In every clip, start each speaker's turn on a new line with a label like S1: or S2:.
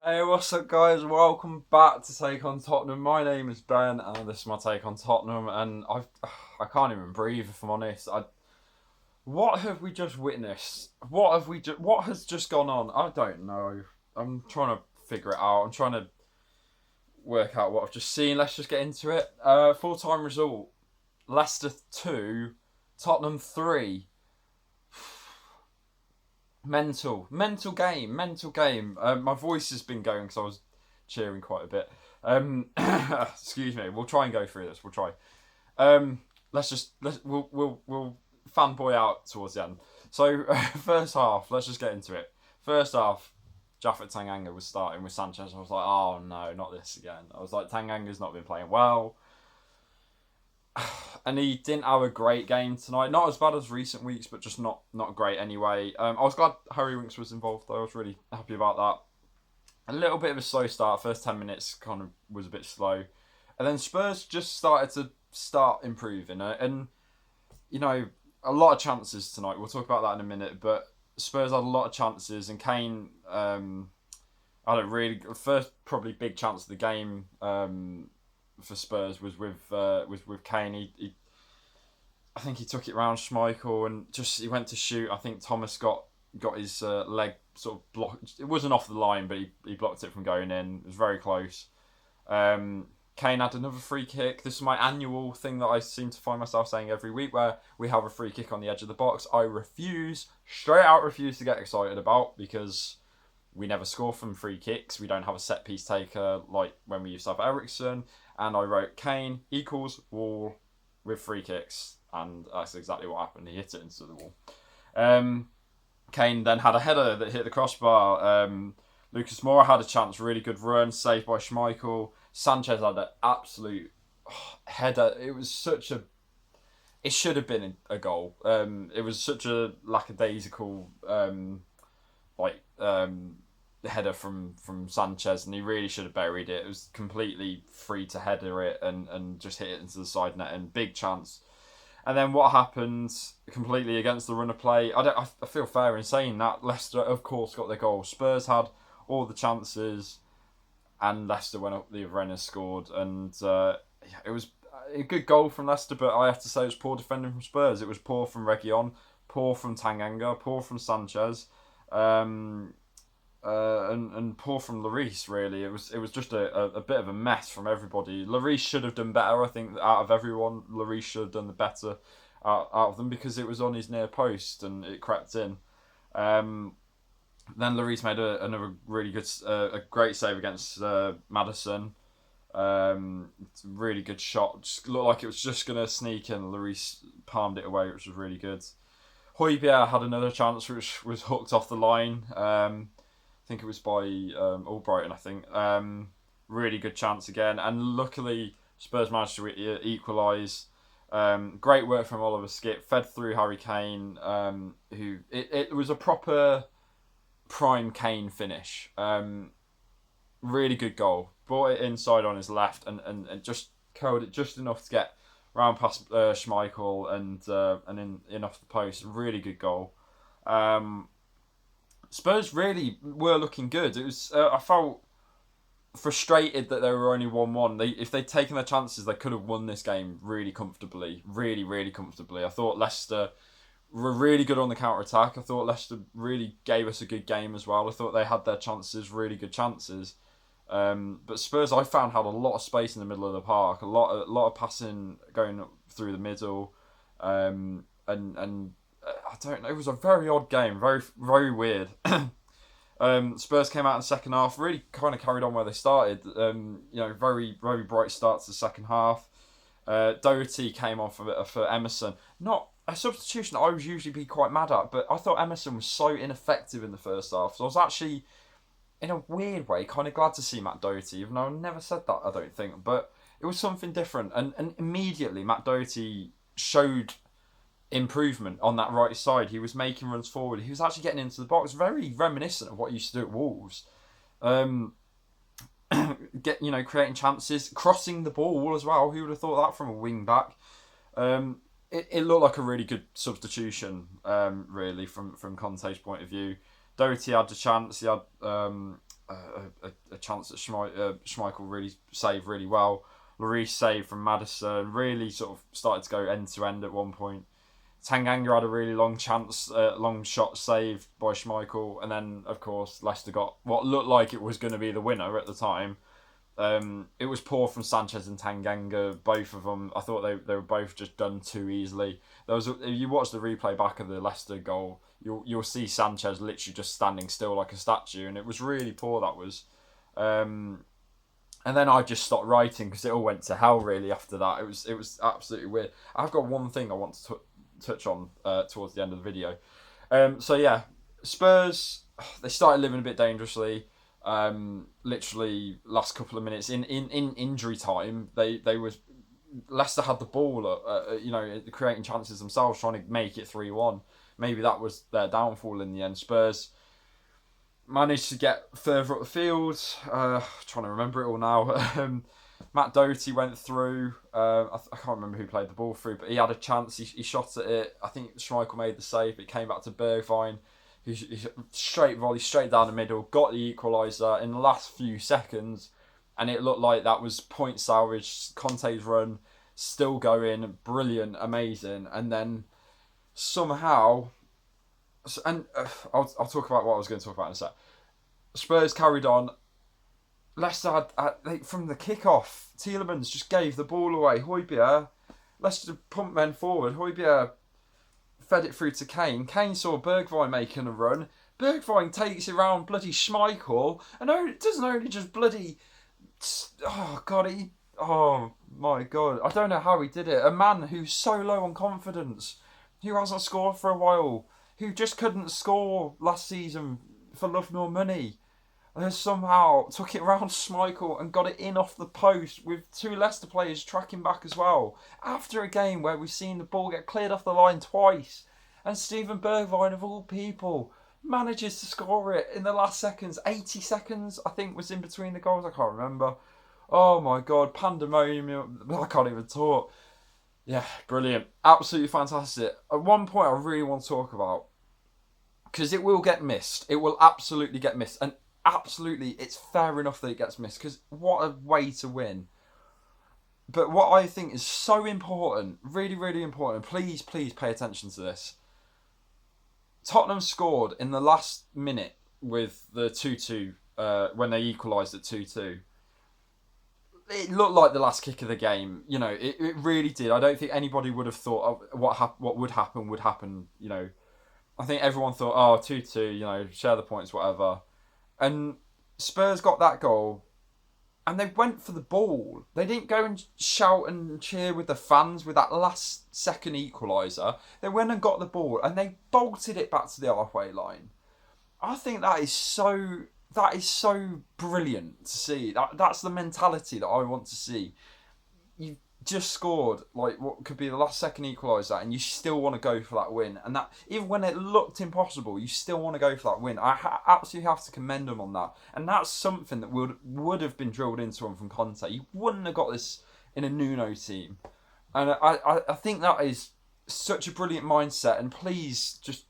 S1: Hey, what's up, guys? Welcome back to Take on Tottenham. My name is Ben, and this is my take on Tottenham. And I can't even breathe if I'm honest. What have we just witnessed? What has just gone on? I don't know. I'm trying to figure it out. I'm trying to work out what I've just seen. Let's just get into it. Full time result: Leicester 2, Tottenham 3. Mental game. My voice has been going because I was cheering quite a bit. Excuse me. We'll try and go through this. We'll try. We'll fanboy out towards the end. So first half, let's just get into it. First half, Jaffet Tanganga was starting with Sanchez. I was like, oh no, not this again. I was like, Tanganga's not been playing well. And he didn't have a great game tonight. Not as bad as recent weeks, but just not great anyway. I was glad Harry Winks was involved though. I was really happy about that. A little bit of a slow start. First 10 minutes kind of was a bit slow. And then Spurs just started to improving. And, you know, a lot of chances tonight. We'll talk about that in a minute. But Spurs had a lot of chances. And Kane had a really... First probably big chance of the game... for Spurs was with Kane. I think he took it round Schmeichel and he went to shoot. I think Thomas got his leg sort of blocked. It wasn't off the line, but he blocked it from going in. It was very close. Kane had another free kick. This is my annual thing that I seem to find myself saying every week, where we have a free kick on the edge of the box. I straight out refuse to get excited about, because we never score from free kicks. We don't have a set piece taker like when we used to have Ericsson. And I wrote Kane equals wall with free kicks. And that's exactly what happened. He hit it into the wall. Kane then had a header that hit the crossbar. Lucas Moura had a chance, really good run, saved by Schmeichel. Sanchez had an absolute header. It was such a... It should have been a goal. It was such a lackadaisical... header from Sanchez, and he really should have buried it. It was completely free to header it and just hit it into the side net, and big chance. And then what happened completely against the run of play? I feel fair in saying that Leicester, of course, got their goal. Spurs had all the chances, and Leicester went up the other end and scored. And it was a good goal from Leicester, but I have to say it was poor defending from Spurs. It was poor from Reguilon, poor from Tanganga, poor from Sanchez. And poor from Lloris, really. It was just a bit of a mess from everybody. Lloris should have done better. I think out of everyone, Lloris should have done the better out of them, because it was on his near post and it crept in. Then Lloris made another really good, a great save against Maddison. Really good shot. Just looked like it was just going to sneak in. Lloris palmed it away, which was really good. Højbjerg had another chance which was hooked off the line. I think it was by Albrighton, I think. Really good chance again. And luckily, Spurs managed to equalise. Great work from Oliver Skipp. Fed through Harry Kane, who... It was a proper prime Kane finish. Really good goal. Brought it inside on his left and just curled it just enough to get round past Schmeichel and in off the post. Really good goal. Spurs really were looking good. It was I felt frustrated that they were only 1-1. If they'd taken their chances, they could have won this game really comfortably. Really comfortably. I thought Leicester were really good on the counter-attack. I thought Leicester really gave us a good game as well. I thought they had their chances, really good chances. But Spurs, I found, had a lot of space in the middle of the park. A lot of passing going through the middle. And I don't know. It was a very odd game. Very weird. Spurs came out in the second half, really kind of carried on where they started. Very bright start to the second half. Doherty came on for Emerson. Not a substitution I would usually be quite mad at, but I thought Emerson was so ineffective in the first half. So I was actually, in a weird way, kind of glad to see Matt Doherty, even though I never said that, I don't think. But it was something different. And immediately, Matt Doherty showed improvement on that right side. He was making runs forward. He was actually getting into the box, very reminiscent of what he used to do at Wolves. Creating chances, crossing the ball as well. Who would have thought that from a wing back? It looked like a really good substitution, really, from Conte's point of view. Doherty had a chance. He had chance that Schmeichel really saved really well. Lloris saved from Maddison, really sort of started to go end to end at one point. Tanganga had a really long shot saved by Schmeichel, and then of course Leicester got what looked like it was going to be the winner at the time. It was poor from Sanchez and Tanganga, both of them. I thought they were both just done too easily. If you watch the replay back of the Leicester goal, you'll see Sanchez literally just standing still like a statue, and it was really poor. That was. And then I just stopped writing because it all went to hell really after that. It was absolutely weird. I've got one thing I want to touch on towards the end of the video. So yeah, Spurs, they started living a bit dangerously. Literally last couple of minutes in injury time, Leicester had the ball, creating chances themselves, trying to make it 3-1. Maybe that was their downfall in the end. Spurs managed to get further up the field. Trying to remember it all now. Matt Doherty went through. I can't remember who played the ball through, but he had a chance. He shot at it. I think Schmeichel made the save. It came back to Bergwijn. He straight volley, straight down the middle, got the equaliser in the last few seconds, and it looked like that was point salvage. Conte's run still going, brilliant, amazing, and then somehow, and I'll talk about what I was going to talk about in a sec. Spurs carried on. Leicester had from the kick-off, Tielemans just gave the ball away. Højbjerg, Leicester pumped men forward. Højbjerg fed it through to Kane. Kane saw Bergwijn making a run. Bergwijn takes it round bloody Schmeichel, and it doesn't only just bloody. Oh my god! I don't know how he did it. A man who's so low on confidence, who hasn't scored for a while, who just couldn't score last season for love nor money, and somehow took it round Schmeichel and got it in off the post with two Leicester players tracking back as well. After a game where we've seen the ball get cleared off the line twice, and Steven Bergwijn, of all people, manages to score it in the last seconds. 80 seconds, I think, was in between the goals. I can't remember. Oh my god, pandemonium. I can't even talk. Yeah, brilliant. Absolutely fantastic. At one point I really want to talk about, because it will get missed. It will absolutely get missed. And absolutely, it's fair enough that it gets missed, because what a way to win. But what I think is so important, really, really important, please pay attention to this. Tottenham scored in the last minute with the 2-2, when they equalised at 2-2. It looked like the last kick of the game. You know, it really did. I don't think anybody would have thought what would happen. You know, I think everyone thought, 2-2, you know, share the points, whatever. And Spurs got that goal, and they went for the ball. They didn't go and shout and cheer with the fans with that last second equaliser. They went and got the ball, and they bolted it back to the halfway line. I think that is so brilliant to see. That's the mentality that I want to see. You've just scored like what could be the last second equaliser, and you still want to go for that win. And that, even when it looked impossible, you still want to go for that win. I absolutely have to commend them on that. And that's something that would have been drilled into him from Conte. You wouldn't have got this in a Nuno team. And I think that is such a brilliant mindset. And please just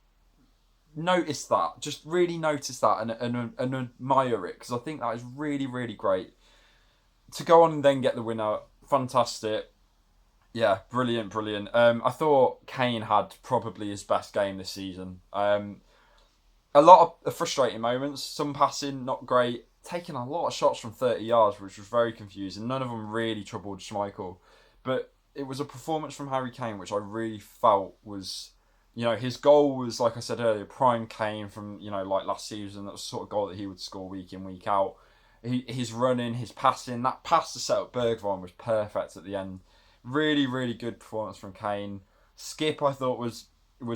S1: notice that. Just really notice that and admire it, because I think that is really, really great. To go on and then get the winner, fantastic. Yeah, brilliant. I thought Kane had probably his best game this season. A lot of frustrating moments, some passing, not great. Taking a lot of shots from 30 yards, which was very confusing. None of them really troubled Schmeichel. But it was a performance from Harry Kane, which I really felt was, you know, his goal was, like I said earlier, prime Kane from, you know, like last season. That was the sort of goal that he would score week in, week out. His running, his passing, that pass to set up Bergwijn was perfect at the end. Really, really good performance from Kane. Skip, I thought, was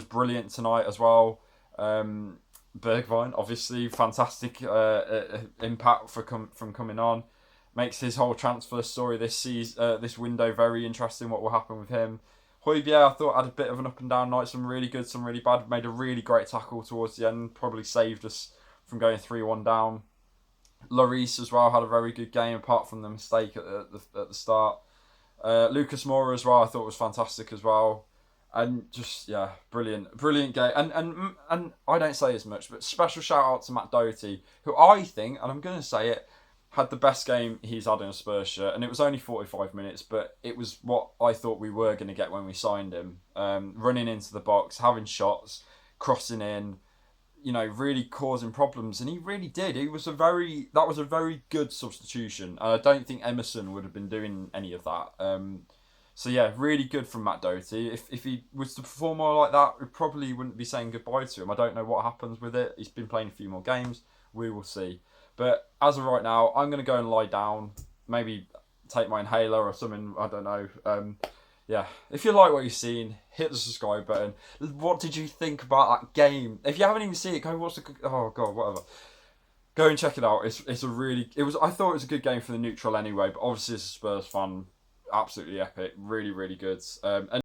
S1: brilliant tonight as well. Bergwijn, obviously, fantastic impact from coming on. Makes his whole transfer story this window very interesting, what will happen with him. Højbjerg, I thought, had a bit of an up and down night. Some really good, some really bad. Made a really great tackle towards the end. Probably saved us from going 3-1 down. Lloris as well had a very good game, apart from the mistake at the start. Lucas Moura as well, I thought was fantastic as well. And just, yeah, brilliant game. And I don't say as much, but special shout out to Matt Doherty, who I think, and I'm going to say it, had the best game he's had in a Spurs shirt, and it was only 45 minutes, but it was what I thought we were going to get when we signed him. Running into the box, having shots, crossing in, really causing problems, and he really did. That was a very good substitution, and I don't think Emerson would have been doing any of that. So yeah, really good from Matt Doherty. If he was to perform more like that, we probably wouldn't be saying goodbye to him. I don't know what happens with it. He's been playing a few more games. We will see. But as of right now, I'm going to go and lie down. Maybe take my inhaler or something. I don't know. Yeah. If you like what you've seen, hit the subscribe button. What did you think about that game? If you haven't even seen it, go watch the. Oh god, whatever. Go and check it out. It's a really. It was. I thought it was a good game for the neutral anyway. But obviously, as a Spurs fan, absolutely epic. Really, really good. And